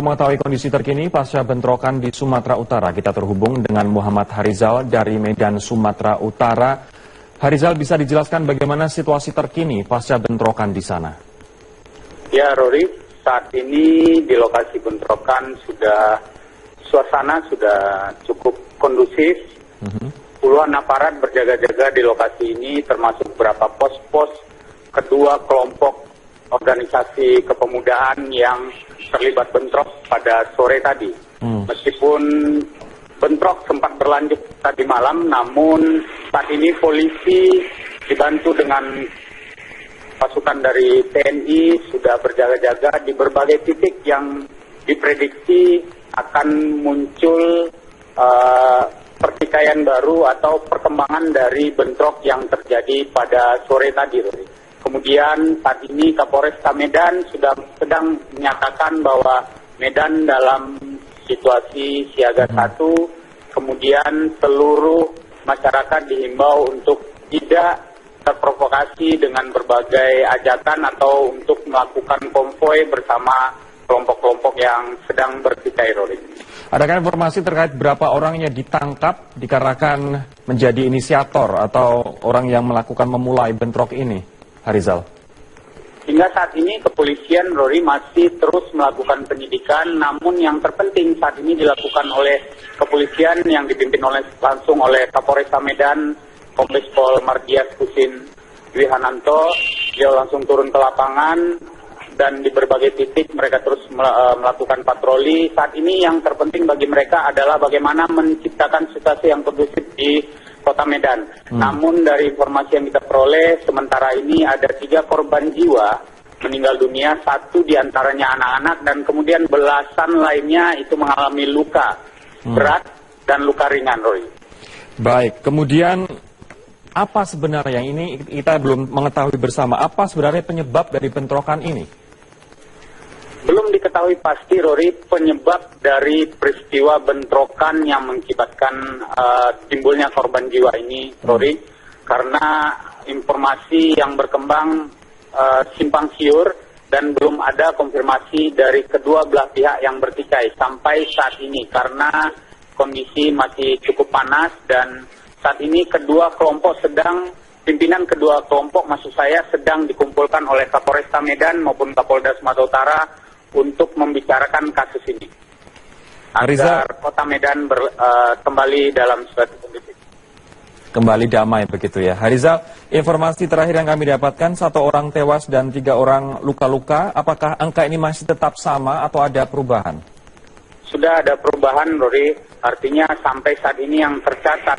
mengetahui kondisi terkini pasca bentrokan di Sumatera Utara, kita terhubung dengan Muhammad Harizal dari Medan, Sumatera Utara. Harizal, bisa dijelaskan bagaimana situasi terkini pasca bentrokan di sana? Ya, Rory, saat ini di lokasi bentrokan suasana sudah cukup kondusif. Puluhan aparat berjaga-jaga di lokasi ini, termasuk beberapa pos-pos kedua kelompok organisasi kepemudaan yang terlibat bentrok pada sore tadi. Meskipun bentrok sempat berlanjut tadi malam, namun saat ini polisi dibantu dengan pasukan dari TNI sudah berjaga-jaga di berbagai titik yang diprediksi akan muncul pertikaian baru atau perkembangan dari bentrok yang terjadi pada sore tadi. Kemudian saat ini Kapolresta Medan sedang menyatakan bahwa Medan dalam situasi siaga 1, kemudian seluruh masyarakat dihimbau untuk tidak terprovokasi dengan berbagai ajakan atau untuk melakukan konvoy bersama kelompok-kelompok yang sedang bertikai. Adakah informasi terkait berapa orang yang ditangkap dikarenakan menjadi inisiator atau orang yang memulai bentrok ini, Harizal? Hingga saat ini kepolisian, Rory, masih terus melakukan penyidikan, namun yang terpenting saat ini dilakukan oleh kepolisian yang dipimpin langsung oleh Kapolresta Medan, Kombes Pol Mardias Husin Wihananto. Dia langsung turun ke lapangan dan di berbagai titik mereka terus melakukan patroli. Saat ini yang terpenting bagi mereka adalah bagaimana menciptakan situasi yang kondusif di Kota Medan. Namun dari informasi yang kita peroleh, sementara ini ada 3 korban jiwa meninggal dunia, 1 diantaranya anak-anak, dan kemudian belasan lainnya itu mengalami luka berat dan luka ringan, Roy. Baik, kemudian apa sebenarnya, ini kita belum mengetahui bersama, apa sebenarnya penyebab dari bentrokan ini? Belum diketahui pasti, Rory, penyebab dari peristiwa bentrokan yang mengakibatkan timbulnya korban jiwa ini, Rory, karena informasi yang berkembang simpang siur dan belum ada konfirmasi dari kedua belah pihak yang bertikai sampai saat ini, karena kondisi masih cukup panas dan saat ini pimpinan kedua kelompok maksud saya sedang dikumpulkan oleh Kapolresta Medan maupun Kapolda Sumatera Utara untuk membicarakan kasus ini agar Kota Medan kembali dalam suatu kondisi. Kembali damai begitu ya. Harizal, informasi terakhir yang kami dapatkan, 1 orang tewas dan 3 orang luka-luka. Apakah angka ini masih tetap sama atau ada perubahan? Sudah ada perubahan, Rory. Artinya sampai saat ini yang tercatat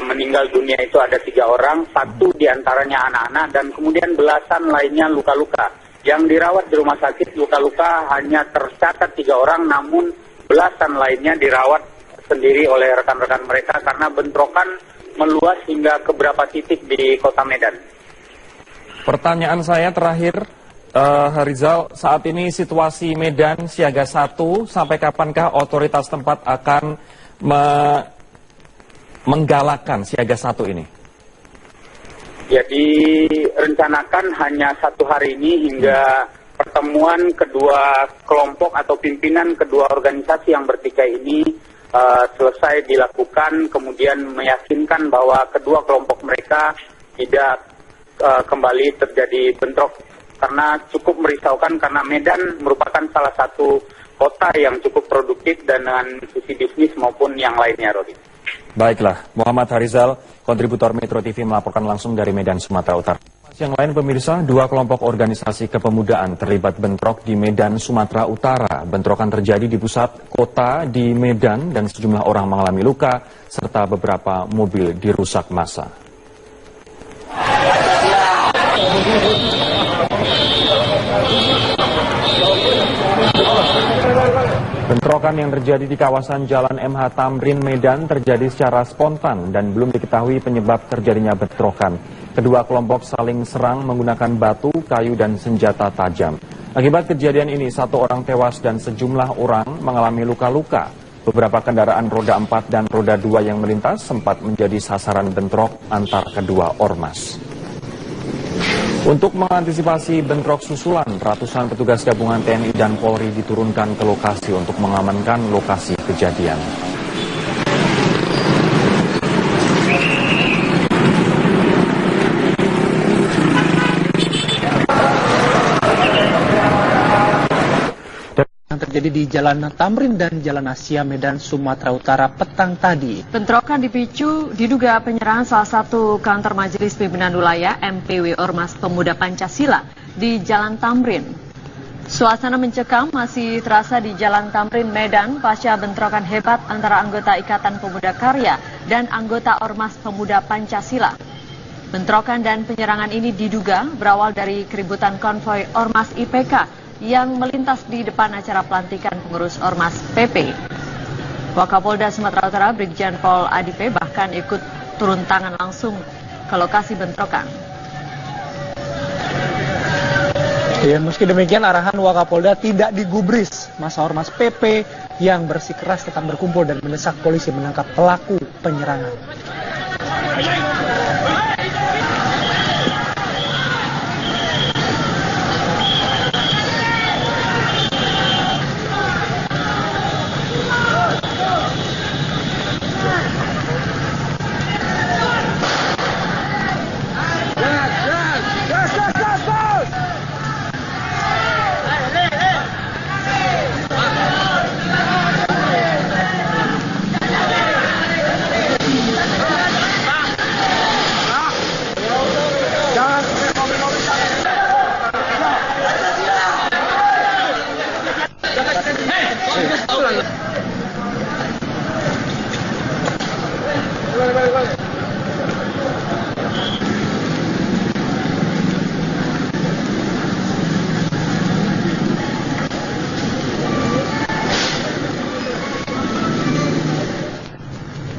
meninggal dunia itu ada 3 orang, 1 diantaranya anak-anak, dan kemudian belasan lainnya luka-luka. Yang dirawat di rumah sakit luka-luka hanya tercatat 3 orang, namun belasan lainnya dirawat sendiri oleh rekan-rekan mereka karena bentrokan meluas hingga ke beberapa titik di Kota Medan. Pertanyaan saya terakhir, Harizal, saat ini situasi Medan siaga 1, sampai kapankah otoritas tempat akan menggalakkan siaga 1 ini? Ya, direncanakan hanya 1 hari ini hingga pertemuan kedua kelompok atau pimpinan kedua organisasi yang bertikai ini selesai dilakukan, kemudian meyakinkan bahwa kedua kelompok mereka tidak kembali terjadi bentrok, karena cukup merisaukan karena Medan merupakan salah satu kota yang cukup produktif dan dengan sisi bisnis maupun yang lainnya, Rodi. Baiklah, Muhammad Harizal, kontributor Metro TV melaporkan langsung dari Medan, Sumatera Utara. Yang lain, pemirsa, 2 kelompok organisasi kepemudaan terlibat bentrok di Medan, Sumatera Utara. Bentrokan terjadi di pusat kota di Medan dan sejumlah orang mengalami luka serta beberapa mobil dirusak massa. Bentrokan yang terjadi di kawasan Jalan MH Tamrin, Medan terjadi secara spontan dan belum diketahui penyebab terjadinya bentrokan. Kedua kelompok saling serang menggunakan batu, kayu, dan senjata tajam. Akibat kejadian ini, 1 orang tewas dan sejumlah orang mengalami luka-luka. Beberapa kendaraan roda 4 dan roda 2 yang melintas sempat menjadi sasaran bentrok antar kedua ormas. Untuk mengantisipasi bentrok susulan, ratusan petugas gabungan TNI dan Polri diturunkan ke lokasi untuk mengamankan lokasi kejadian. Yang terjadi di Jalan Tamrin dan Jalan Asia Medan, Sumatera Utara petang tadi. Bentrokan dipicu diduga penyerahan salah satu kantor Majelis Pimpinan Wilayah MPW Ormas Pemuda Pancasila di Jalan Tamrin. Suasana mencekam masih terasa di Jalan Tamrin Medan pasca bentrokan hebat antara anggota Ikatan Pemuda Karya dan anggota Ormas Pemuda Pancasila. Bentrokan dan penyerangan ini diduga berawal dari keributan konvoi Ormas IPK yang melintas di depan acara pelantikan pengurus Ormas PP. Wakapolda Sumatera Utara Brigjen Pol Adipe bahkan ikut turun tangan langsung ke lokasi bentrokan. Ya, meski demikian arahan Wakapolda tidak digubris. Masa Ormas PP yang bersikeras tetap berkumpul dan mendesak polisi menangkap pelaku penyerangan.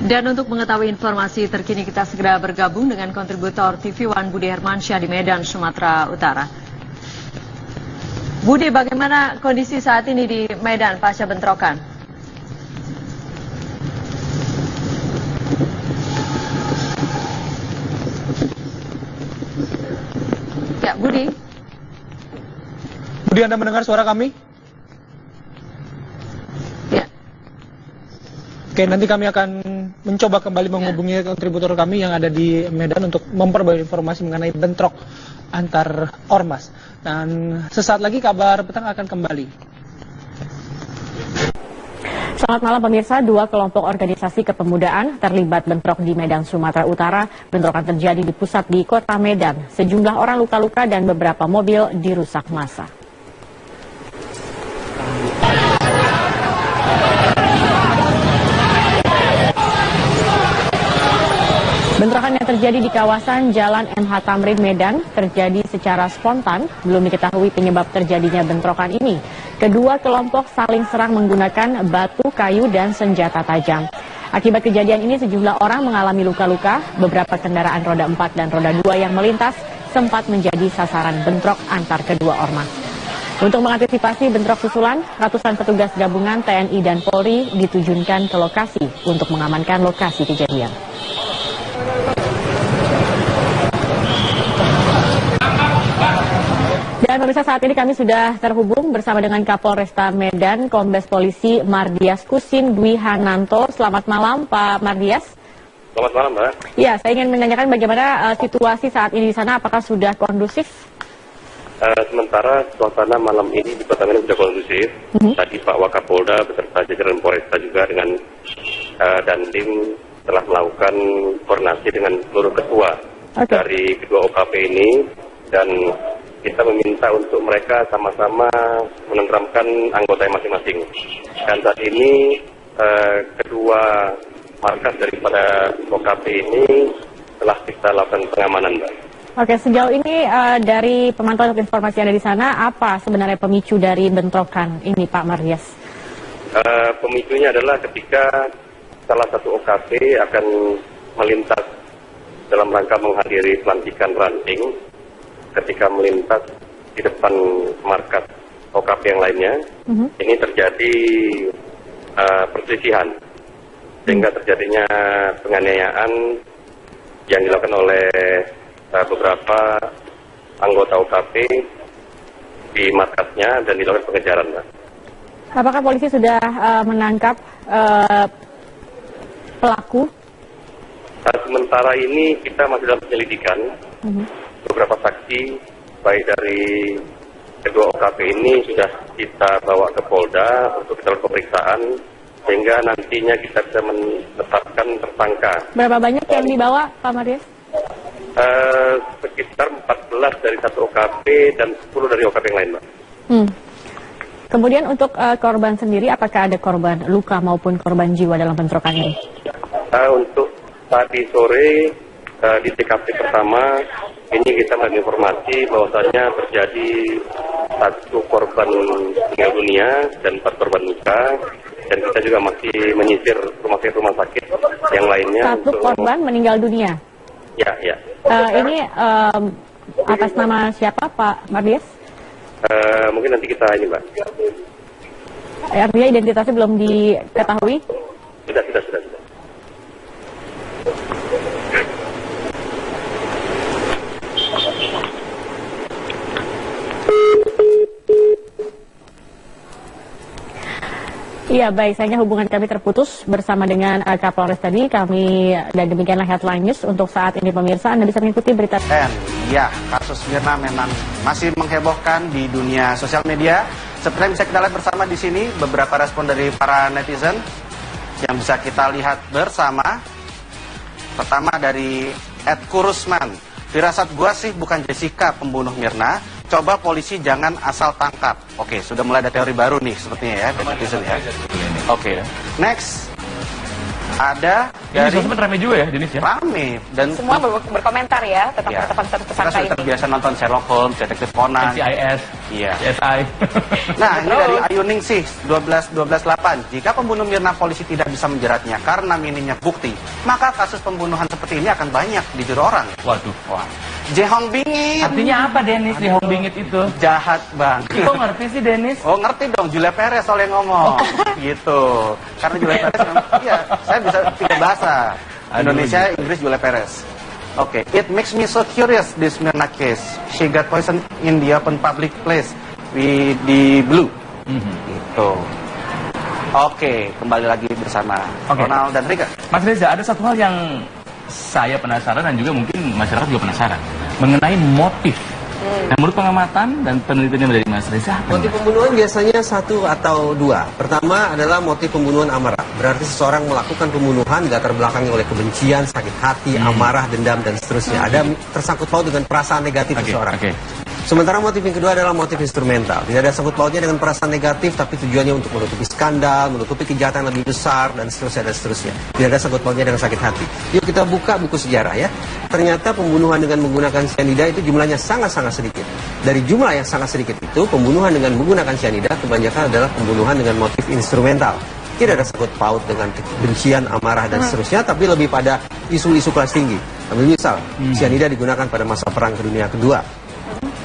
Dan untuk mengetahui informasi terkini kita segera bergabung dengan kontributor TV One Budi Hermansyah di Medan, Sumatera Utara. Budi, bagaimana kondisi saat ini di Medan pasca bentrokan? Ya, Budi. Budi, Anda mendengar suara kami? Ya. Oke, nanti kami akan mencoba kembali menghubungi kontributor kami yang ada di Medan untuk memperbarui informasi mengenai bentrok antar ormas. Dan sesaat lagi kabar petang akan kembali. Selamat malam pemirsa, dua kelompok organisasi kepemudaan terlibat bentrok di Medan, Sumatera Utara. Bentrokan terjadi di pusat di kota Medan. Sejumlah orang luka-luka dan beberapa mobil dirusak massa. Bentrokan yang terjadi di kawasan Jalan MH Tamrin Medan terjadi secara spontan. Belum diketahui penyebab terjadinya bentrokan ini. Kedua kelompok saling serang menggunakan batu, kayu, dan senjata tajam. Akibat kejadian ini sejumlah orang mengalami luka-luka. Beberapa kendaraan roda 4 dan roda 2 yang melintas sempat menjadi sasaran bentrok antar kedua ormas. Untuk mengantisipasi bentrok susulan, ratusan petugas gabungan TNI dan Polri diterjunkan ke lokasi untuk mengamankan lokasi kejadian. Dan pemirsa, saat ini kami sudah terhubung bersama dengan Kapolresta Medan, Kombes Polisi Mardias Kusin Dwi Hananto. Selamat malam, Pak Mardias. Selamat malam, Mbak. Ya, saya ingin menanyakan bagaimana situasi saat ini di sana, apakah sudah kondusif? Sementara suasana malam ini di Kota Medan sudah kondusif. Tadi Pak Wakapolda beserta jajaran Polresta juga dengan Dandim telah melakukan koordinasi dengan seluruh ketua dari kedua OKP ini, dan kita meminta untuk mereka sama-sama menenteramkan anggota masing-masing. Dan saat ini kedua markas daripada OKP ini telah kita lakukan pengamanan, Mbak. Oke, sejauh ini dari pemantauan informasi yang ada di sana, apa sebenarnya pemicu dari bentrokan ini, Pak Mardias? Pemicunya adalah ketika salah satu OKP akan melintas dalam rangka menghadiri pelantikan ranting. Ketika melintas di depan markas OKP yang lainnya, ini terjadi perselisihan, sehingga terjadinya penganiayaan yang dilakukan oleh beberapa anggota OKP di markasnya dan dilakukan pengejaran, Mbak. Apakah polisi sudah menangkap pelaku? Sementara ini kita masih dalam penyelidikan. Beberapa saksi, baik dari kedua OKP ini sudah kita bawa ke Polda untuk kita lakukan pemeriksaan, sehingga nantinya kita bisa menetapkan tersangka. Berapa banyak yang dibawa, Pak Marius? Sekitar 14 dari satu OKP dan 10 dari OKP yang lain, Mbak. Kemudian untuk korban sendiri, apakah ada korban luka maupun korban jiwa dalam bentrokan ini? Untuk tadi sore di TKP pertama, ini kita mendapat informasi bahwasannya terjadi 1 korban meninggal dunia dan 4 korban luka, dan kita juga masih menyisir rumah sakit yang lainnya. 1 korban meninggal dunia? Ya. Ini atas nama siapa, Pak Marius? Mungkin nanti kita ini, Mbak. Artinya identitasnya belum diketahui? Sudah. Iya, baik. Sayangnya hubungan kami terputus bersama dengan Kapolres tadi. Dan demikianlah headline news untuk saat ini, pemirsa. Anda bisa mengikuti berita. Ya, kasus Mirna memang masih menghebohkan di dunia sosial media. Seperti yang bisa kita lihat bersama di sini, beberapa respon dari para netizen yang bisa kita lihat bersama. Pertama dari Ed Kurusman. Firasat gua sih bukan Jessica pembunuh Mirna. Coba polisi jangan asal tangkap. Oke, sudah mulai ada teori baru nih sepertinya ya. Oke, next. Ada ini sosmed rame juga ya, Denis ya? Rame. Dan semua berkomentar ya tentang penetapan status tersangka ini. Kita terbiasa nonton Sherlock Holmes, Detektif Conan, NCIS, CSI. Nah, ini dari Ayuningsih 12.8. Jika pembunuh Mirna polisi tidak bisa menjeratnya karena minimnya bukti, maka kasus pembunuhan seperti ini akan banyak ditiru orang. Waduh. Wah. Jehong Bingit. Artinya apa, Denis, Jehong Bingit itu? Jahat bang. Kok ngerti sih, Denis? Oh, ngerti dong, Julia Perez soalnya ngomong. Gitu. Karena Julia Perez memang, iya, saya bisa 3 bahasa. Indonesia, Inggris, Julia Perez. Oke, it makes me so curious this Mirna case. She got poisoned in the open public place with the blue. Gitu. Oke, kembali lagi bersama Ronald dan Rika. Mas Reza, ada satu hal yang saya penasaran dan juga mungkin masyarakat juga penasaran mengenai motif. Nah, menurut pengamatan dan penelitian dari Mas Reza, motif pembunuhan biasanya 1 atau 2. Pertama adalah motif pembunuhan amarah. Berarti seseorang melakukan pembunuhan dilatar belakangi oleh kebencian, sakit hati, amarah, dendam, dan seterusnya. Ada tersangkut paut dengan perasaan negatif seseorang. Sementara motif yang kedua adalah motif instrumental. Tidak ada sangkut pautnya dengan perasaan negatif, tapi tujuannya untuk menutupi skandal, menutupi kejahatan lebih besar, dan seterusnya, dan seterusnya. Tidak ada sangkut pautnya dengan sakit hati. Yuk kita buka buku sejarah ya. Ternyata pembunuhan dengan menggunakan cyanida itu jumlahnya sangat-sangat sedikit. Dari jumlah yang sangat sedikit itu, pembunuhan dengan menggunakan cyanida kebanyakan adalah pembunuhan dengan motif instrumental. Tidak ada sangkut paut dengan kebencian, amarah, dan seterusnya, tapi lebih pada isu-isu kelas tinggi. Ambil misal, cyanida digunakan pada masa Perang Dunia Kedua.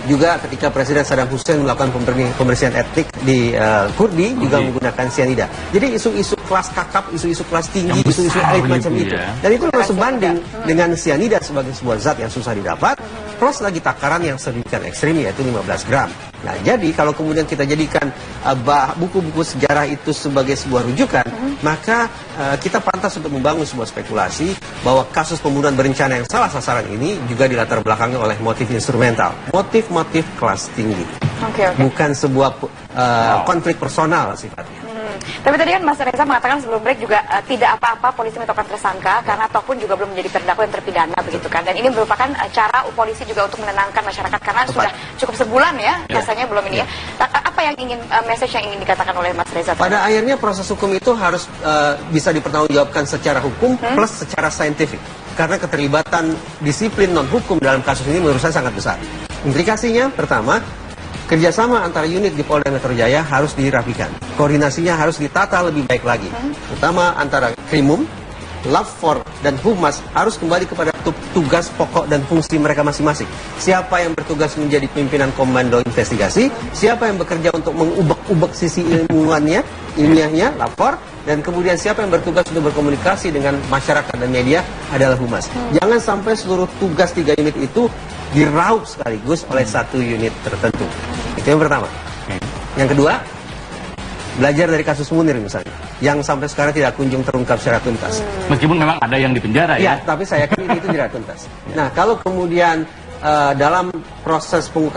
Juga ketika Presiden Saddam Hussein melakukan pembersihan etnik di Kurdi juga menggunakan cyanida. Jadi isu-isu kelas kakap, isu-isu kelas tinggi, isu-isu elit macam itu. Dan itu memang sebanding dengan cyanida sebagai sebuah zat yang susah didapat, plus lagi takaran yang sedemikian ekstrim yaitu 15 gram. Nah, jadi kalau kemudian kita jadikan buku-buku sejarah itu sebagai sebuah rujukan, maka kita pantas untuk membangun sebuah spekulasi bahwa kasus pembunuhan berencana yang salah sasaran ini juga dilatar belakangi oleh motif instrumental, motif kelas tinggi, bukan sebuah konflik personal sifatnya. Tapi tadi kan Mas Reza mengatakan sebelum break juga tidak apa-apa polisi menetapkan tersangka karena toh pun juga belum menjadi terdakwa yang terpidana begitu kan. Dan ini merupakan cara polisi juga untuk menenangkan masyarakat karena sudah cukup sebulan ya rasanya belum ini ya. Apa yang ingin message yang ingin dikatakan oleh Mas Reza? Pada akhirnya proses hukum itu harus bisa dipertanggungjawabkan secara hukum plus secara saintifik. Karena keterlibatan disiplin non-hukum dalam kasus ini menurut saya sangat besar. Implikasinya pertama, kerjasama antara unit di Polda Metro Jaya harus dirapikan. Koordinasinya harus ditata lebih baik lagi. Terutama antara Krimum, Labfor, dan Humas harus kembali kepada tugas pokok dan fungsi mereka masing-masing. Siapa yang bertugas menjadi pimpinan komando investigasi, siapa yang bekerja untuk mengubek-ubek sisi ilmiahnya, Labfor, dan kemudian siapa yang bertugas untuk berkomunikasi dengan masyarakat dan media adalah Humas. Jangan sampai seluruh tugas 3 unit itu diraup sekaligus oleh satu unit tertentu. Itu yang pertama. Yang kedua, belajar dari kasus Munir misalnya, yang sampai sekarang tidak kunjung terungkap secara tuntas. Meskipun memang ada yang dipenjara ya. Ya, tapi saya yakin itu tidak tuntas. Nah, kalau kemudian dalam proses pengungkapan